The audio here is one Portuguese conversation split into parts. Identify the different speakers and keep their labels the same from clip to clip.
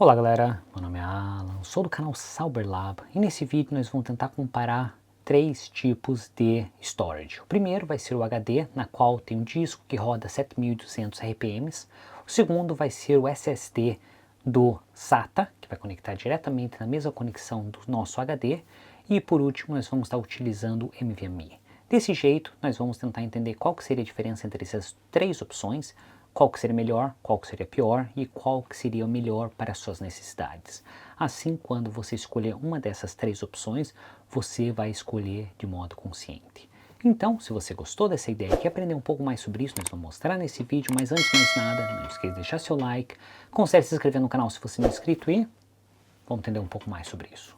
Speaker 1: Olá galera, meu nome é Alan, sou do canal Cyberlab e nesse vídeo nós vamos tentar comparar três tipos de storage. O primeiro vai ser o HD, na qual tem um disco que roda 7200 RPMs. O segundo vai ser o SSD do SATA, que vai conectar diretamente na mesma conexão do nosso HD. E por último nós vamos estar utilizando o NVMe. Desse jeito nós vamos tentar entender qual que seria a diferença entre essas três opções, qual que seria melhor, qual que seria pior e qual que seria o melhor para as suas necessidades. Assim, quando você escolher uma dessas três opções, você vai escolher de modo consciente. Então, se você gostou dessa ideia e quer aprender um pouco mais sobre isso, nós vamos mostrar nesse vídeo, mas antes de mais nada, não esqueça de deixar seu like, considere se inscrever no canal se você não é inscrito e vamos entender um pouco mais sobre isso.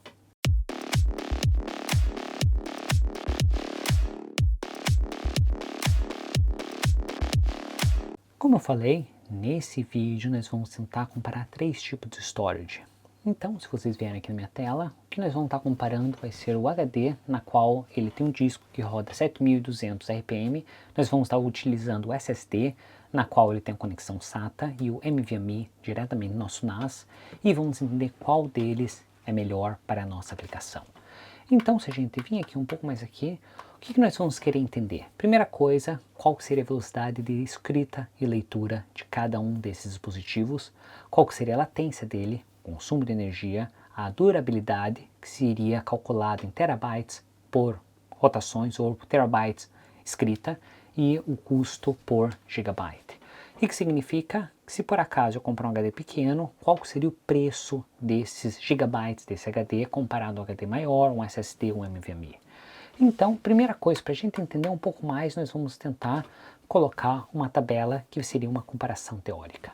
Speaker 1: Como eu falei, nesse vídeo nós vamos tentar comparar três tipos de storage. Então, se vocês vierem aqui na minha tela, o que nós vamos estar comparando vai ser o HD, na qual ele tem um disco que roda 7200 RPM. Nós vamos estar utilizando o SSD, na qual ele tem a conexão SATA, e o NVMe diretamente no nosso NAS, e vamos entender qual deles é melhor para a nossa aplicação. Então, se a gente vir aqui um pouco mais aqui, o que nós vamos querer entender? Primeira coisa, qual seria a velocidade de escrita e leitura de cada um desses dispositivos, qual seria a latência dele, consumo de energia, a durabilidade, que seria calculado em terabytes por rotações ou terabytes escrita, e o custo por gigabyte. O que significa que se por acaso eu comprar um HD pequeno, qual seria o preço desses gigabytes desse HD comparado ao HD maior, um SSD ou um NVMe. Então, primeira coisa, para a gente entender um pouco mais, nós vamos tentar colocar uma tabela que seria uma comparação teórica.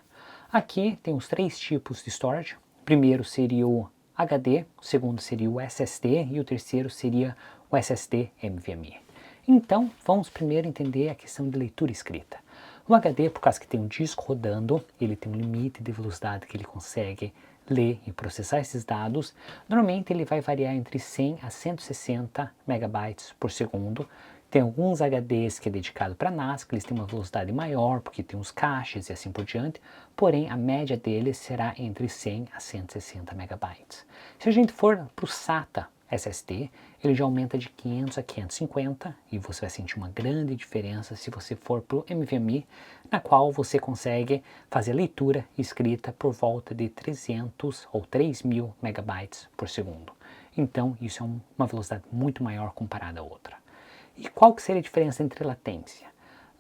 Speaker 1: Aqui tem os três tipos de storage. O primeiro seria o HD, o segundo seria o SSD e o terceiro seria o SSD NVMe. Então, vamos primeiro entender a questão de leitura e escrita. O HD, por causa que tem um disco rodando, ele tem um limite de velocidade que ele consegue ler e processar esses dados. Normalmente ele vai variar entre 100 a 160 megabytes por segundo. Tem alguns HDs que é dedicado para NAS, que eles têm uma velocidade maior, porque tem os caches e assim por diante, porém a média deles será entre 100 a 160 megabytes. Se a gente for para o SATA SSD, ele já aumenta de 500 a 550 e você vai sentir uma grande diferença se você for para o NVMe, na qual você consegue fazer leitura e escrita por volta de 300 ou 3000 megabytes por segundo. Então isso é uma velocidade muito maior comparada à outra. E qual que seria a diferença entre latência?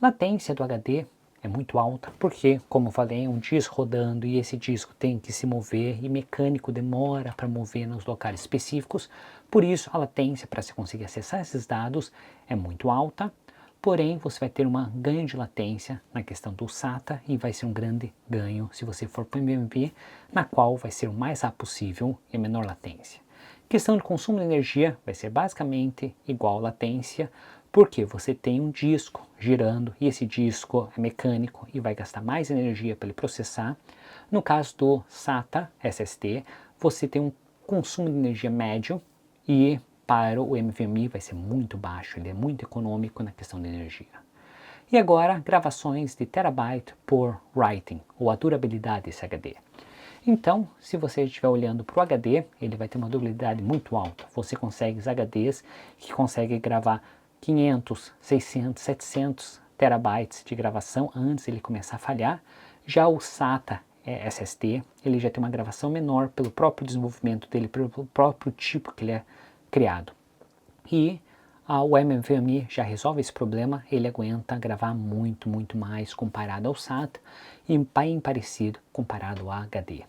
Speaker 1: Latência do HD é muito alta, porque, como eu falei, é um disco rodando e esse disco tem que se mover e mecânico demora para mover nos locais específicos, por isso a latência para se conseguir acessar esses dados é muito alta, porém você vai ter um ganho de latência na questão do SATA e vai ser um grande ganho se você for para o NVMe, na qual vai ser o mais rápido possível e a menor latência. Questão de consumo de energia vai ser basicamente igual à latência, porque você tem um disco girando e esse disco é mecânico e vai gastar mais energia para ele processar. No caso do SATA SSD, você tem um consumo de energia médio e para o NVMe vai ser muito baixo, ele é muito econômico na questão de energia. E agora, gravações de terabyte por writing, ou a durabilidade desse HD. Então, se você estiver olhando para o HD, ele vai ter uma durabilidade muito alta. Você consegue os HDs que conseguem gravar 500, 600, 700 terabytes de gravação antes ele começar a falhar. Já o SATA SSD, ele já tem uma gravação menor pelo próprio desenvolvimento dele, pelo próprio tipo que ele é criado. E o NVMe já resolve esse problema, ele aguenta gravar muito mais comparado ao SATA e bem parecido comparado ao HD.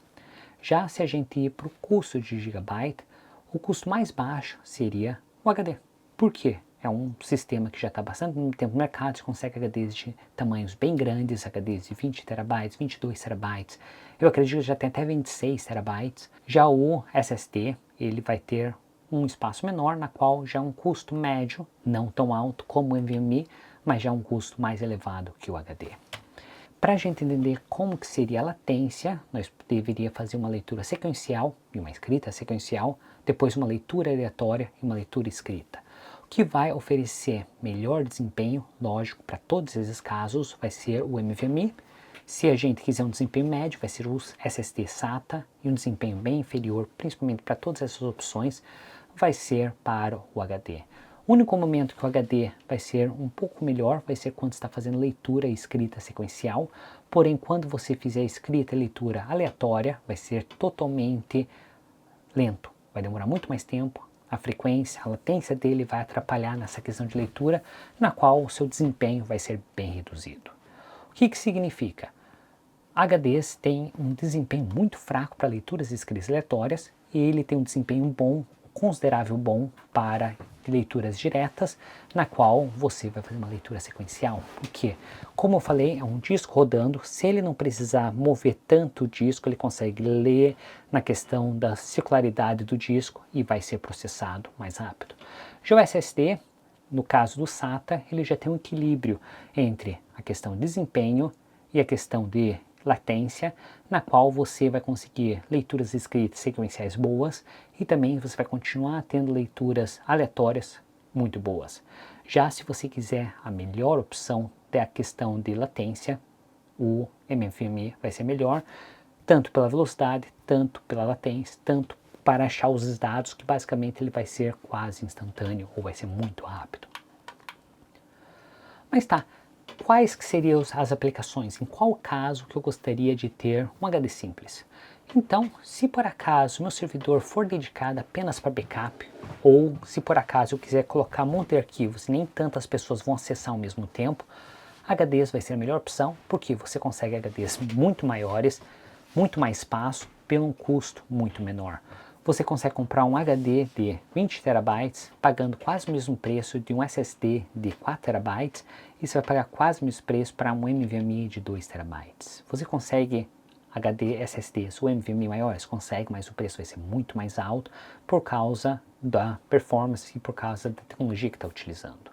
Speaker 1: Já se a gente ir para o custo de gigabyte, o custo mais baixo seria o HD. Por quê? É um sistema que já está bastante tempo no mercado, você consegue HDs de tamanhos bem grandes, HDs de 20 terabytes, 22 terabytes, eu acredito que já tem até 26 terabytes. Já o SSD, ele vai ter um espaço menor, na qual já é um custo médio, não tão alto como o NVMe, mas já é um custo mais elevado que o HD. Para a gente entender como que seria a latência, nós deveríamos fazer uma leitura sequencial e uma escrita sequencial, depois uma leitura aleatória e uma leitura escrita. O que vai oferecer melhor desempenho, lógico, para todos esses casos vai ser o NVMe, Se a gente quiser um desempenho médio, vai ser o SSD SATA, e um desempenho bem inferior, principalmente para todas essas opções, vai ser para o HD. O único momento que o HD vai ser um pouco melhor vai ser quando está fazendo leitura e escrita sequencial, porém quando você fizer escrita e leitura aleatória, vai ser totalmente lento, vai demorar muito mais tempo, a frequência, a latência dele vai atrapalhar nessa questão de leitura, na qual o seu desempenho vai ser bem reduzido. O que significa? HDs têm um desempenho muito fraco para leituras e escritas aleatórias, e ele tem um desempenho bom, considerável bom para leituras diretas, na qual você vai fazer uma leitura sequencial. Porque, como eu falei, é um disco rodando, se ele não precisar mover tanto o disco, ele consegue ler na questão da circularidade do disco e vai ser processado mais rápido. Já o SSD, no caso do SATA, ele já tem um equilíbrio entre a questão de desempenho e a questão de latência, na qual você vai conseguir leituras escritas sequenciais boas e também você vai continuar tendo leituras aleatórias muito boas. Já se você quiser a melhor opção da questão de latência, o NVMe vai ser melhor, tanto pela velocidade, tanto pela latência, tanto para achar os dados, que basicamente ele vai ser quase instantâneo ou vai ser muito rápido. Mas tá, quais que seriam as aplicações? Em qual caso que eu gostaria de ter um HD simples? Então, se por acaso meu servidor for dedicado apenas para backup, ou se por acaso eu quiser colocar um monte de arquivos e nem tantas pessoas vão acessar ao mesmo tempo, HDs vai ser a melhor opção, porque você consegue HDs muito maiores, muito mais espaço, pelo um custo muito menor. Você consegue comprar um HD de 20 TB pagando quase o mesmo preço de um SSD de 4 TB e você vai pagar quase o mesmo preço para um NVMe de 2 TB. Você consegue HD SSDs ou NVMe maiores? Consegue, mas o preço vai ser muito mais alto por causa da performance e por causa da tecnologia que está utilizando.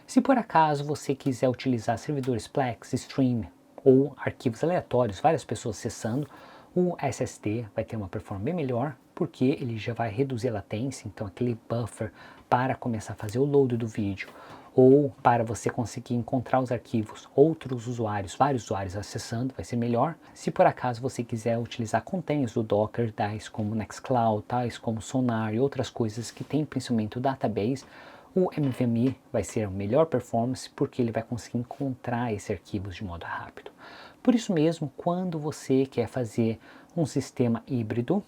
Speaker 1: Se por acaso você quiser utilizar servidores Plex, Stream ou arquivos aleatórios, várias pessoas acessando, o SSD vai ter uma performance bem melhor, porque ele já vai reduzir a latência, então aquele buffer para começar a fazer o load do vídeo, ou para você conseguir encontrar os arquivos, outros usuários, vários usuários acessando, vai ser melhor. Se por acaso você quiser utilizar containers do Docker, tais como Nextcloud, tais como Sonar e outras coisas que tem principalmente o database, o NVMe vai ser a melhor performance porque ele vai conseguir encontrar esses arquivos de modo rápido. Por isso mesmo, quando você quer fazer um sistema híbrido,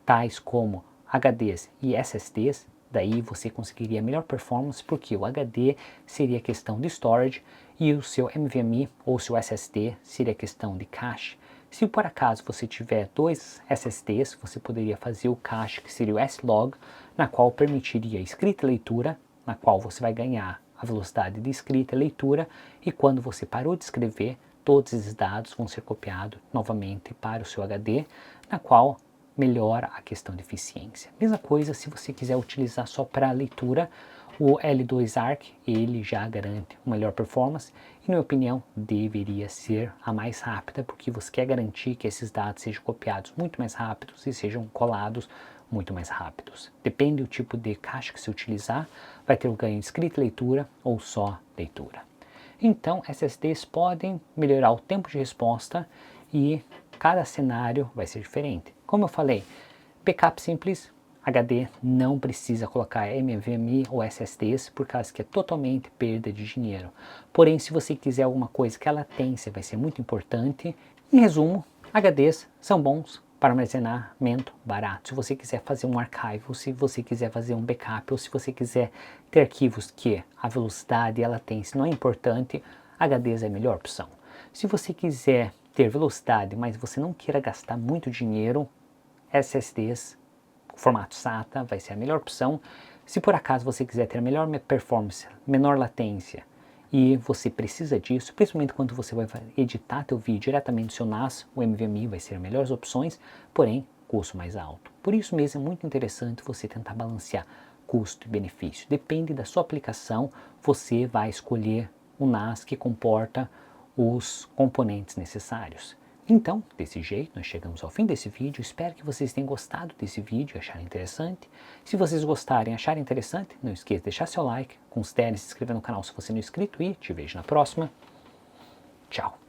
Speaker 1: tais como HDs e SSDs, daí você conseguiria melhor performance porque o HD seria questão de storage e o seu NVMe ou seu SSD seria questão de cache. Se por acaso você tiver dois SSDs, você poderia fazer o cache que seria o S-Log, na qual permitiria escrita e leitura, na qual você vai ganhar a velocidade de escrita e leitura, e quando você parou de escrever, todos esses dados vão ser copiados novamente para o seu HD, na qual melhora a questão de eficiência. Mesma coisa se você quiser utilizar só para leitura, o L2ARC, ele já garante uma melhor performance e, na minha opinião, deveria ser a mais rápida, porque você quer garantir que esses dados sejam copiados muito mais rápidos e sejam colados muito mais rápidos. Depende do tipo de caixa que você utilizar, vai ter o ganho de escrita e leitura ou só leitura. Então, SSDs podem melhorar o tempo de resposta e cada cenário vai ser diferente. Como eu falei, backup simples, HD não precisa colocar NVMe ou SSDs por causa que é totalmente perda de dinheiro. Porém, se você quiser alguma coisa que a latência vai ser muito importante, em resumo, HDs são bons para armazenamento barato. Se você quiser fazer um arquivo, se você quiser fazer um backup ou se você quiser ter arquivos que a velocidade e a latência não é importante, HDs é a melhor opção. Se você quiser ter velocidade, mas você não queira gastar muito dinheiro, SSDs formato SATA vai ser a melhor opção. Se por acaso você quiser ter melhor performance, menor latência e você precisa disso, principalmente quando você vai editar teu vídeo diretamente do seu NAS, o NVMe vai ser as melhores opções, porém custo mais alto. Por isso mesmo é muito interessante você tentar balancear custo e benefício. Depende da sua aplicação, você vai escolher o NAS que comporta os componentes necessários. Então, desse jeito, nós chegamos ao fim desse vídeo. Espero que vocês tenham gostado desse vídeo e acharem interessante. Se vocês gostarem e acharem interessante, não esqueça de deixar seu like, considere se inscrever no canal se você não é inscrito e te vejo na próxima. Tchau!